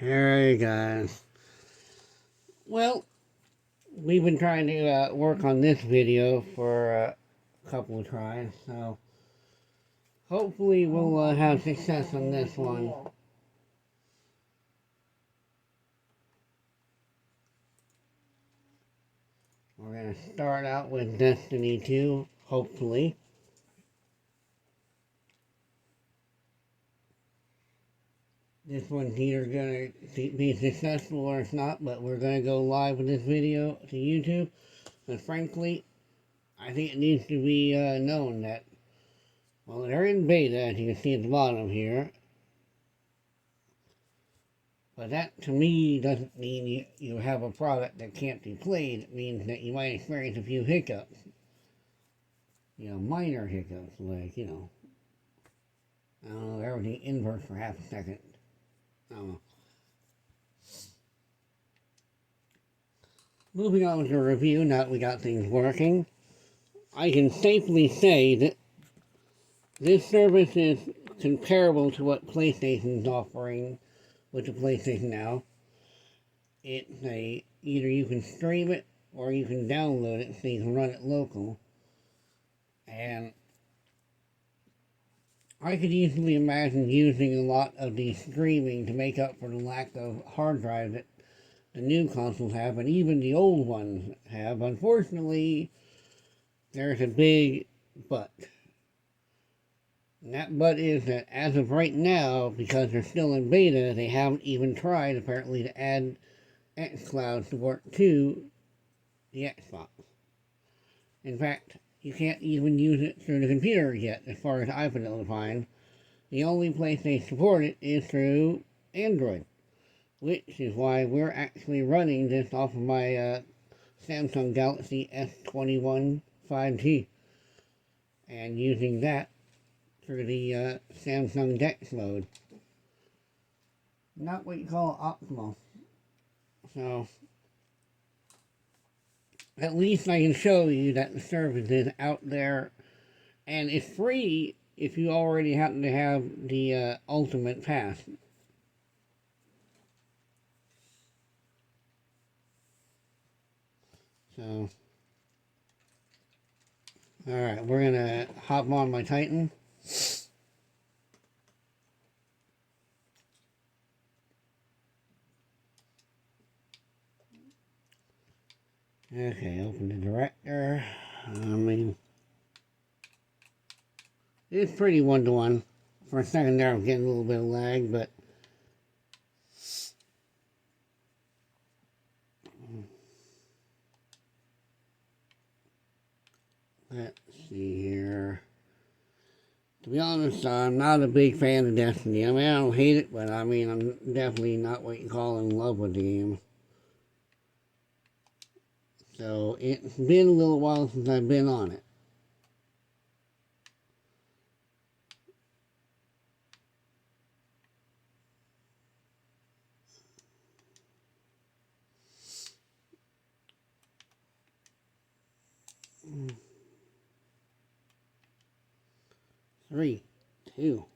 Alright guys, well, we've been trying to work on this video for a couple of tries, so hopefully we'll have success on this one. We're going to start out with Destiny 2, hopefully. This one's either going to be successful or it's not, but we're going to go live with this video to YouTube. But frankly, I think it needs to be known that, well, they're in beta, as you can see at the bottom here. But that, to me, doesn't mean you have a product that can't be played. It means that you might experience a few hiccups. Minor hiccups, like, I don't know, everything inverts for half a second. I don't know. Moving on with the review, now that we got things working, I can safely say that this service is comparable to what PlayStation's offering with the PlayStation Now. It's either you can stream it or you can download it so you can run it local. And I could easily imagine using a lot of the streaming to make up for the lack of hard drive that the new consoles have, and even the old ones have. Unfortunately, there's a big but. And that but is that as of right now, because they're still in beta, they haven't even tried, apparently, to add Xcloud support to the Xbox. In fact, you can't even use it through the computer yet, as far as I've been able to find. The only place they support it is through Android, which is why we're actually running this off of my Samsung Galaxy S21 5G, and using that through the Samsung Dex mode. Not what you call optimal. So, at least I can show you that the service is out there, and it's free if you already happen to have the Ultimate Pass. So, alright, we're gonna hop on my Titan. Okay, open the director. It's pretty one-to-one. For a second there, I'm getting a little bit of lag, but let's see here. To be honest, I'm not a big fan of Destiny. I mean, I don't hate it, but I mean, I'm definitely not what you call in love with the game. So, it's been a little while since I've been on it. Three, two,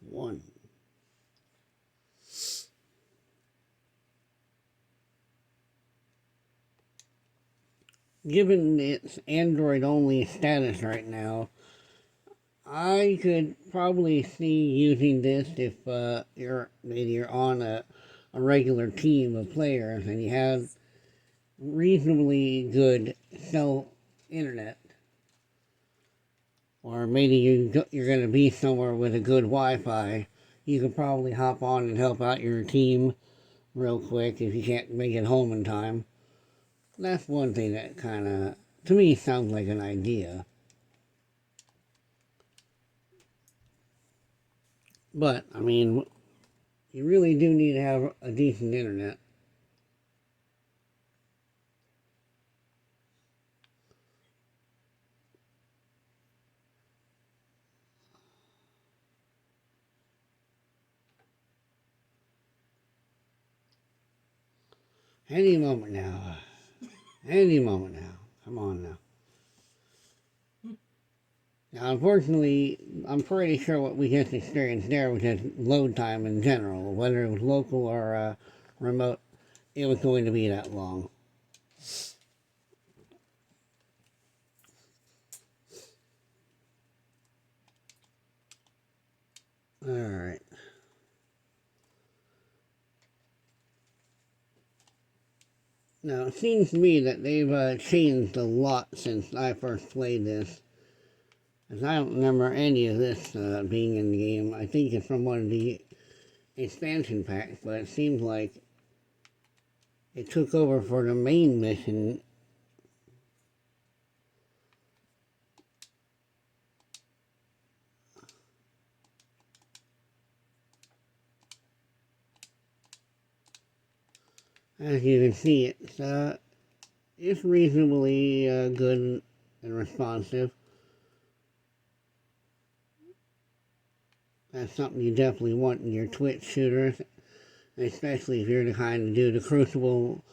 one. Given its Android-only status right now, I could probably see using this if you're on a regular team of players and you have reasonably good cell internet. Or maybe you're going to be somewhere with a good Wi-Fi. You could probably hop on and help out your team real quick if you can't make it home in time. That's one thing that kind of, to me, sounds like an idea. But, I mean, you really do need to have a decent internet. Any moment now. Any moment now. Come on now. Now, unfortunately, I'm pretty sure what we just experienced there was just load time in general, whether it was local or remote, it was going to be that long. Alright. Now, it seems to me that they've changed a lot since I first played this. As I don't remember any of this being in the game. I think it's from one of the expansion packs, but it seems like it took over for the main mission. As you can see, it's reasonably good and responsive. That's something you definitely want in your Twitch shooters, especially if you're the kind to do the Crucible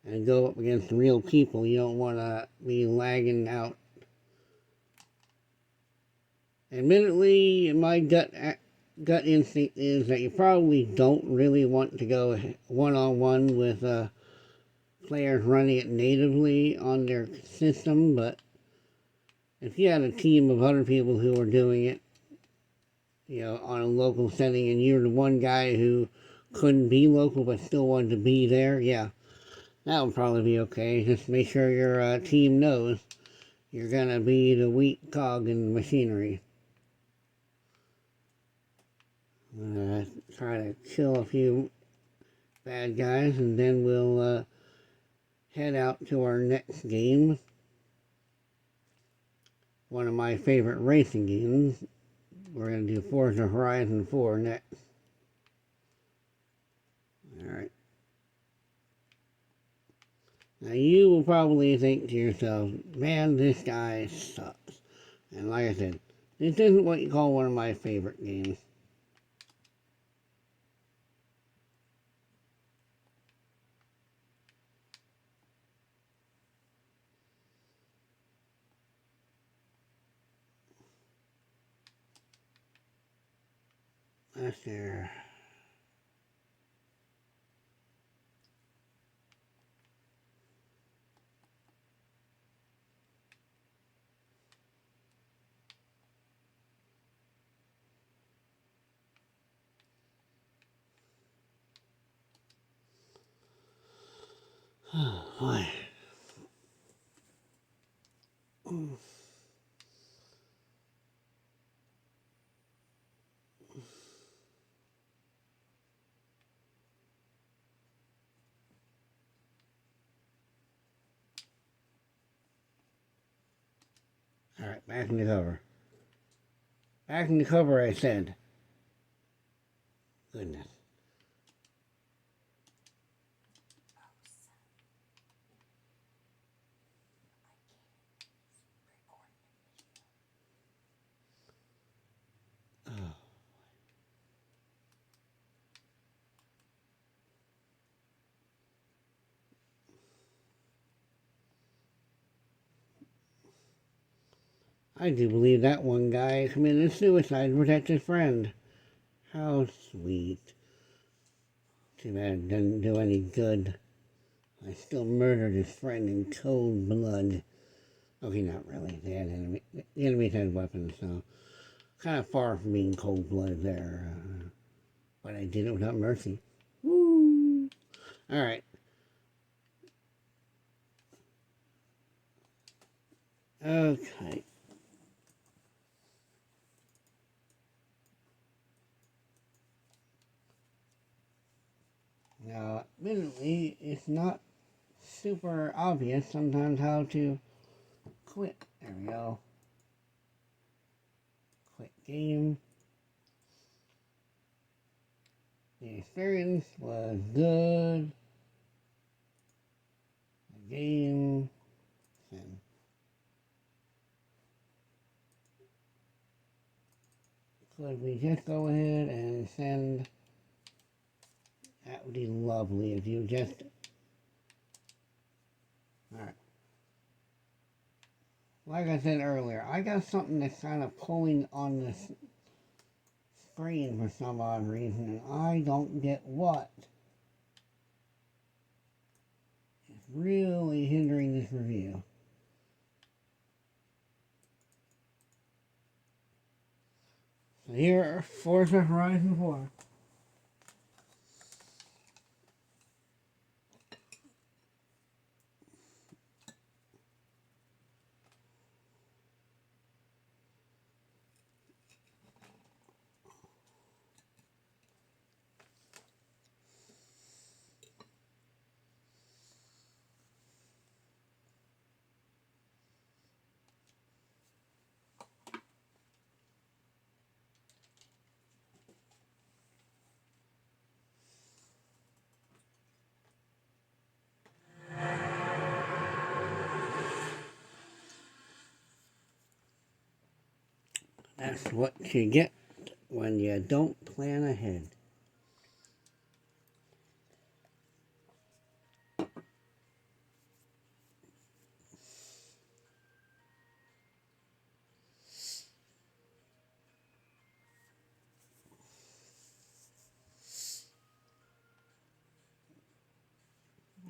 and go up against real people. You don't want to be lagging out. Admittedly, my gut instinct is that you probably don't really want to go one-on-one with players running it natively on their system, but if you had a team of other people who were doing it, you know, on a local setting, and you're the one guy who couldn't be local but still wanted to be there, yeah, that would probably be okay. Just make sure your team knows you're gonna be the weak cog in the machinery. I'm gonna try to kill a few bad guys, and then we'll head out to our next game. One of my favorite racing games. We're going to do Forza Horizon 4 next. Alright. Now you will probably think to yourself, man, this guy sucks. And like I said, this isn't what you call one of my favorite games. That's there. Oh, boy. Alright, back in the cover. Back in the cover, I said. Goodness. Oh. I do believe that one guy committed suicide to protect his friend. How sweet. Too bad it doesn't do any good. I still murdered his friend in cold blood. Okay, not really. The enemies had weapons, so kind of far from being cold blooded there. But I did it without mercy. Woo! Alright. Okay. Now, admittedly, it's not super obvious sometimes how to quit. There we go. Quit game. The experience was good. The game. And could we just go ahead and send? That would be lovely if you just. Alright. Like I said earlier, I got something that's kind of pulling on this screen for some odd reason, and I don't get what. really hindering this review. So here are Forza Horizon 4. That's what you get when you don't plan ahead.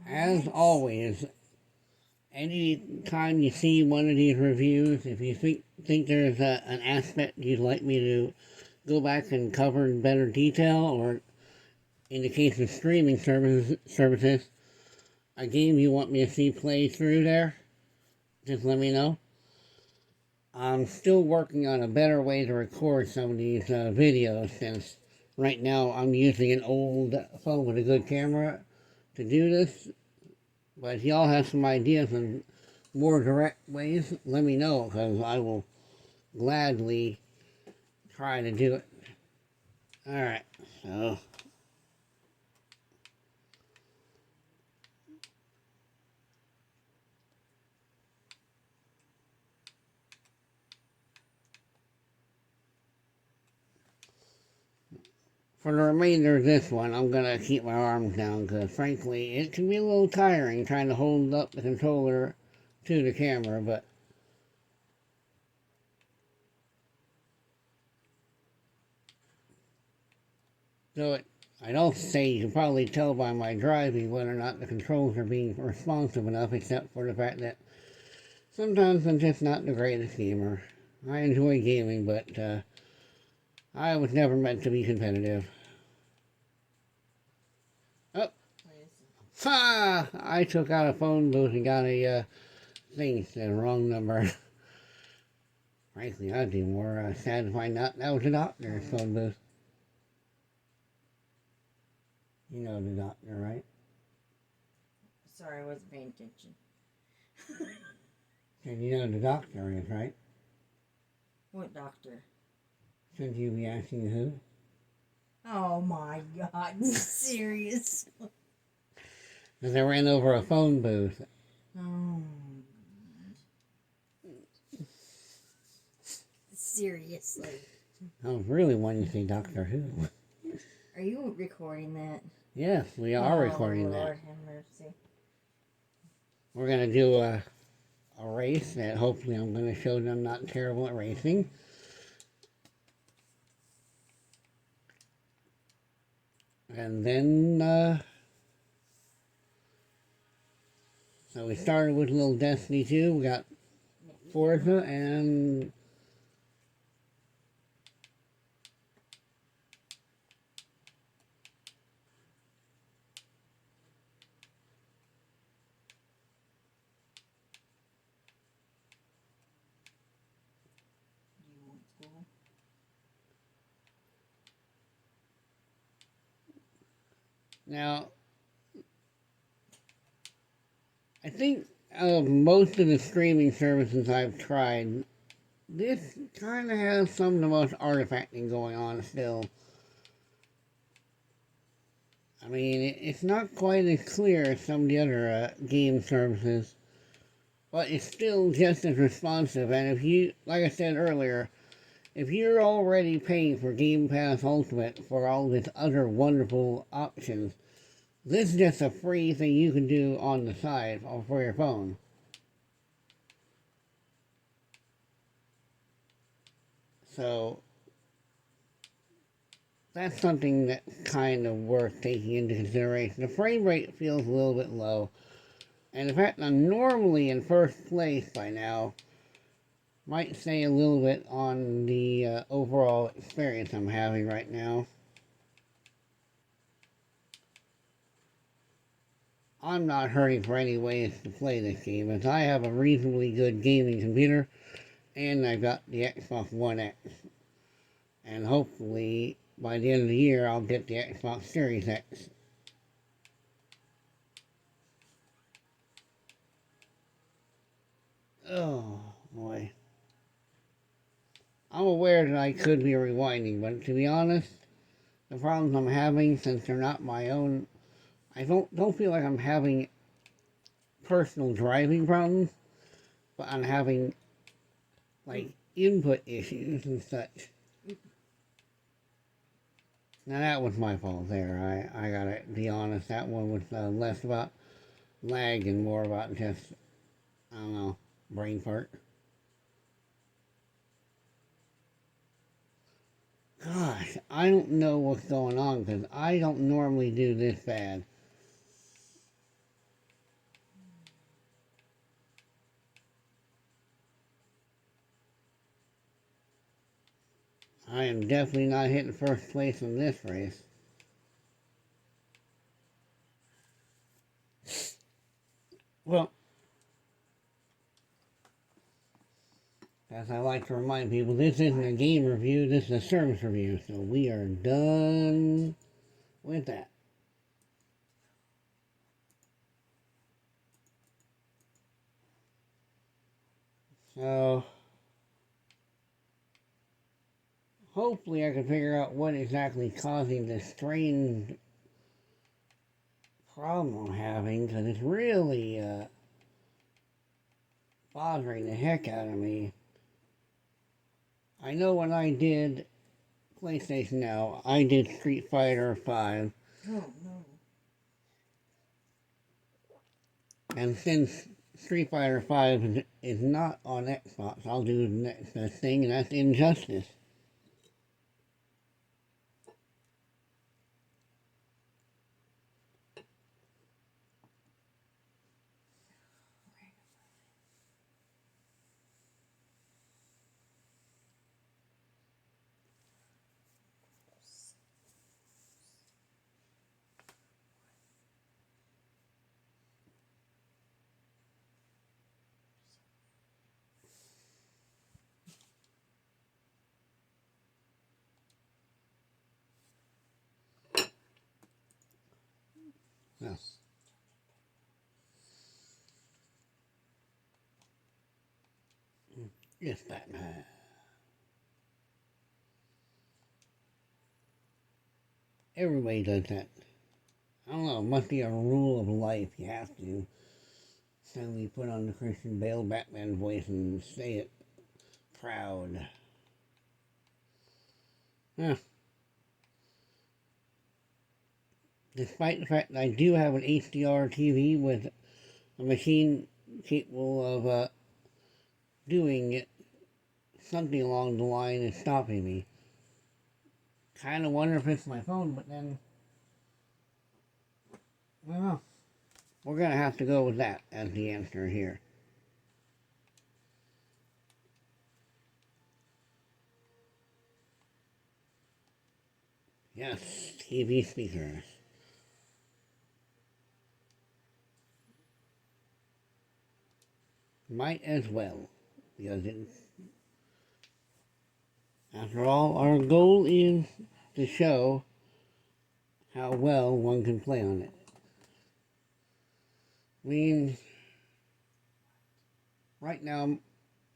As always, any time you see one of these reviews, if you think there's an aspect you'd like me to go back and cover in better detail, or in the case of streaming services, a game you want me to see play through there, just let me know. I'm still working on a better way to record some of these videos, since right now I'm using an old phone with a good camera to do this. But if y'all have some ideas on more direct ways, let me know, because I will gladly try to do it. Alright, so for the remainder of this one, I'm going to keep my arms down, because frankly, it can be a little tiring trying to hold up the controller to the camera, but so I don't say you can probably tell by my driving whether or not the controls are being responsive enough, except for the fact that sometimes I'm just not the greatest gamer. I enjoy gaming, but I was never meant to be competitive. Oh, ha! I took out a phone booth and got a thing that said wrong number. Frankly, I'd be more sad to find out that was the doctor's phone booth. You know the doctor, right? Sorry, I wasn't paying attention. And you know the doctor is, right? What doctor? Shouldn't you be asking who? Oh my God, serious? Because I ran over a phone booth. Oh. Seriously. I was really wanting to say Doctor Who. Are you recording that? Yes, we are recording that. Lord have mercy. We're going to do a race that hopefully I'm going to show them not terrible at racing. And then, so we started with a little Destiny 2. We got Forza and now, I think of most of the streaming services I've tried, this kind of has some of the most artifacting going on still. I mean, it's not quite as clear as some of the other game services, but it's still just as responsive. And if you, like I said earlier, if you're already paying for Game Pass Ultimate for all these other wonderful options, this is just a free thing you can do on the side for your phone. So that's something that's kind of worth taking into consideration. The frame rate feels a little bit low, And the fact I'm normally in first place by now might say a little bit on the overall experience I'm having right now. I'm not hurting for any ways to play this game, as I have a reasonably good gaming computer, and I've got the Xbox One X. And hopefully, by the end of the year, I'll get the Xbox Series X. Oh, boy. I'm aware that I could be rewinding, but to be honest, the problems I'm having, since they're not my own, I don't feel like I'm having personal driving problems, but I'm having, like, input issues and such. Now that was my fault there. I gotta be honest. That one was less about lag and more about just, I don't know, brain fart. Gosh, I don't know what's going on because I don't normally do this bad. I am definitely not hitting first place in this race. Well, as I like to remind people, this isn't a game review, this is a service review, so we are done with that. So, hopefully I can figure out what exactly causing this strange problem I'm having, because it's really bothering the heck out of me. I know when I did PlayStation Now, I did Street Fighter 5. Oh, no. And since Street Fighter 5 is not on Xbox, I'll do the next best thing, and that's Injustice. Yes. Yes, Batman. Everybody does that. I don't know, it must be a rule of life. You have to suddenly put on the Christian Bale Batman voice and say it proud. Huh. Despite the fact that I do have an HDR TV with a machine capable of doing it, something along the line is stopping me. Kind of wonder if it's my phone, but then, I don't know. We're going to have to go with that as the answer here. Yes, TV speakers. Might as well, because after all, our goal is to show how well one can play on it. I mean, right now,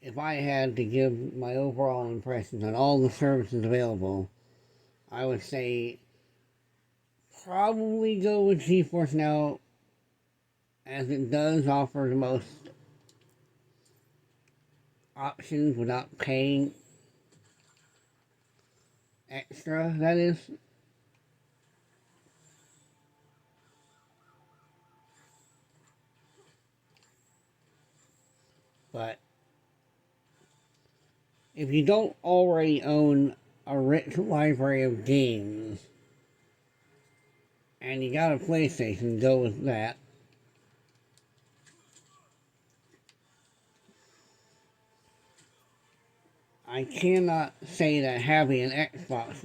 if I had to give my overall impressions on all the services available, I would say probably go with GeForce Now, as it does offer the most options without paying extra, that is. But if you don't already own a rich library of games and you got a PlayStation, go with that. I cannot say that having an Xbox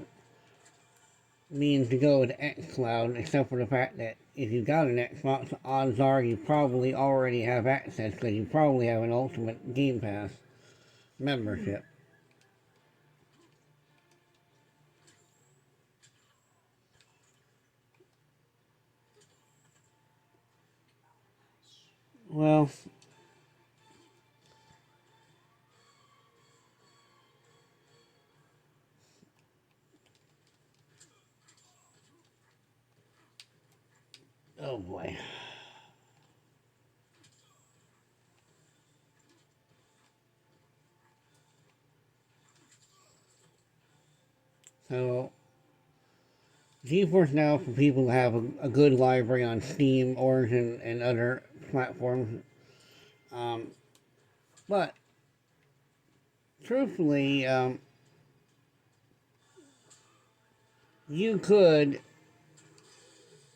means to go with Xcloud, except for the fact that if you got an Xbox, odds are you probably already have access because you probably have an Ultimate Game Pass membership. Well, oh boy. So, GeForce Now for people who have a good library on Steam, Origin, and other platforms. Um, but, truthfully, you could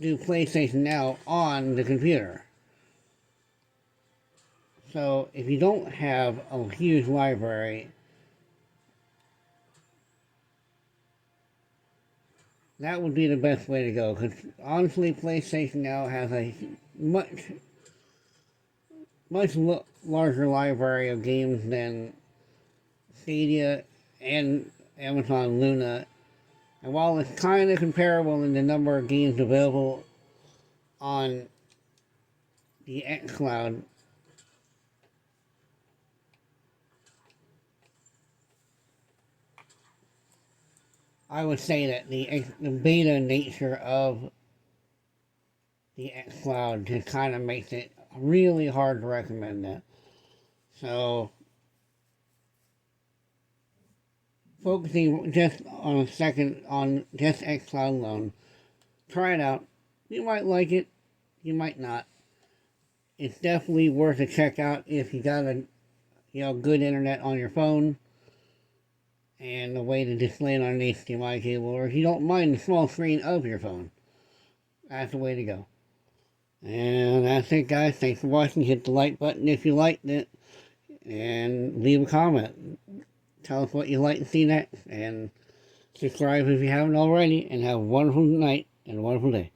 do PlayStation Now on the computer. So, if you don't have a huge library, that would be the best way to go. Because honestly, PlayStation Now has a much larger library of games than Stadia and Amazon Luna. And while it's kind of comparable in the number of games available on the Xcloud, I would say that the beta nature of the Xcloud just kind of makes it really hard to recommend that. So, focusing just on just Xcloud alone, try it out. You might like it, you might not. It's definitely worth a check out if you got a good internet on your phone and a way to display it on an HDMI cable, or if you don't mind the small screen of your phone. That's the way to go. And that's it, guys. Thanks for watching. Hit the like button if you liked it, and leave a comment. Tell us what you'd like to see next, and subscribe if you haven't already, and have a wonderful night and a wonderful day.